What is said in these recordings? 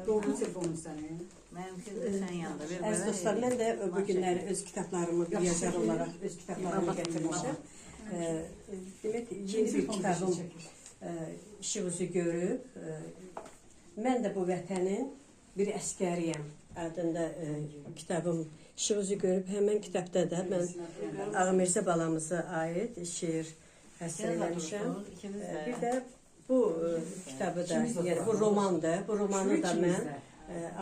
Doğru telefonu səni. Mənimki də sən yanında bir Əziz dostlar, mən də bu günləri öz kitablarımı bir yazar olaraq öz kitablarımı gətirmişəm. Demək, yeni bir kitabım işıq üzü görüb. Mən də bu vətənin bir əskəriyəm adında kitabım işıq üzü görüb. Həmən kitabda da mən Ağa Mirzə balamıza aid şeir həsr eləmişəm. Bir də bu kitabı da, yəni bu romandır. Bu romanı da mən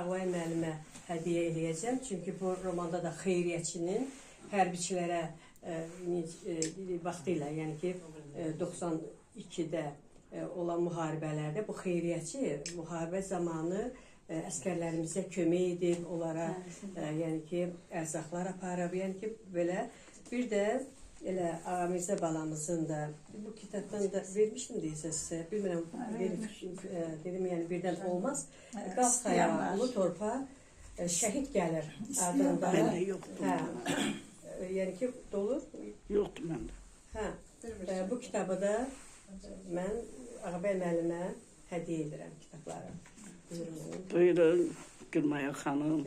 Ağvay müəllimə hədiyyə eləyəcəm. Çünki bu romanda da xeyriyyəçinin hərbiçilərə vaxtı ilə, yəni ki 92-də olan müharibələrdə bu xeyriyyəçi müharibə zamanı əskərlərimizə kömək edib, onlara yəni ki ərzaqlar aparıb, yəni ki belə. Bir də elə Ağa Mirzə balamızın da bu kitabdan da vermişdim deyirsə sizə, bilmirəm, dedim yəni birdən olmaz. Qalx ayağa, ulu torpa şəhid gəlir adında. Yəni ki dolur. Yoxdur məndə. Hə, bu kitabı da mən Ağabey müəllimə hədiyyə edirəm kitabları. Buyurun Gülmaya xanım.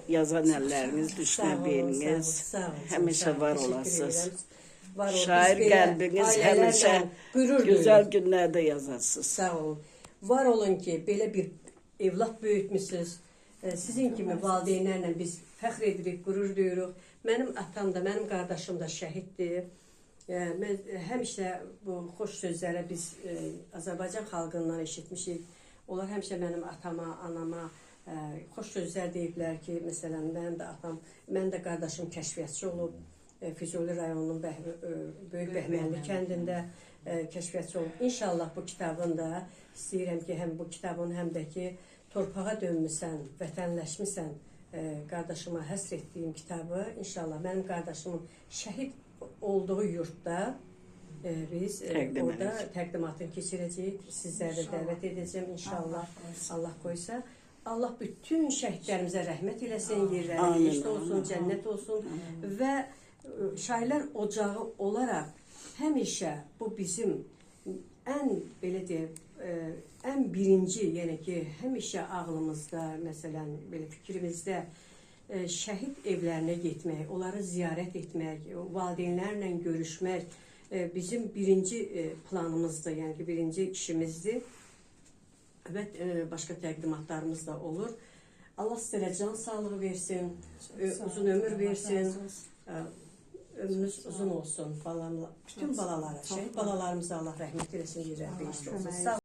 Yazan əlləriniz, düşmən beyniniz həmişə var olasınız. Şair qəlbiniz həmişə gözəl günlərdə yazarsınız. Sağ olun. Var olun ki, belə bir evlad böyütmüsünüz. Sizin kimi valideynlərlə biz fəxr edirik, qürur duyuruq. Mənim atam da, mənim qardaşım da şəhiddir. Mən həmişə bu xoş sözləri biz Azərbaycan xalqından eşitmişik. Onlar həmişə mənim atama, anama xoş sözlər deyiblər ki, məsələn, mənim də atam, mən də qardaşım kəşfiyyatçı olub, Füzuli rayonunun Böyük Bəhmənli kəndində kəşfiyyatçı olub. İnşallah bu kitabın da istəyirəm ki, həm bu kitabın, həm də ki, torpağa dönmüsən, vətənləşmisən, qardaşıma həsr etdiyim kitabı, inşallah mənim qardaşımın şəhid olduğu yurtda biz orada təqdimatını keçirəcəyik, sizləri də dəvət edəcəm inşallah, Allah qoysa. Allah bütün şəhidlərimizə rəhmət eləsin, yerləri eşit olsun, cənnət olsun və şairlər ocağı olaraq həmişə bu bizim ən, belə deyək, ən birinci, yəni ki, həmişə ağlımızda, məsələn, belə fikrimizdə şəhid evlərinə getmək, onları ziyarət etmək, valideynlərlə görüşmək bizim birinci planımızdır, yəni ki, birinci işimizdir. Və başqa təqdimatlarımız da olur. Allah sizlərə can sağlığı versin, uzun ömür versin, ömrünüz uzun olsun. Bütün balalara, şəhid balalarımıza Allah rəhmət eləsin, yerlər beşli olsun.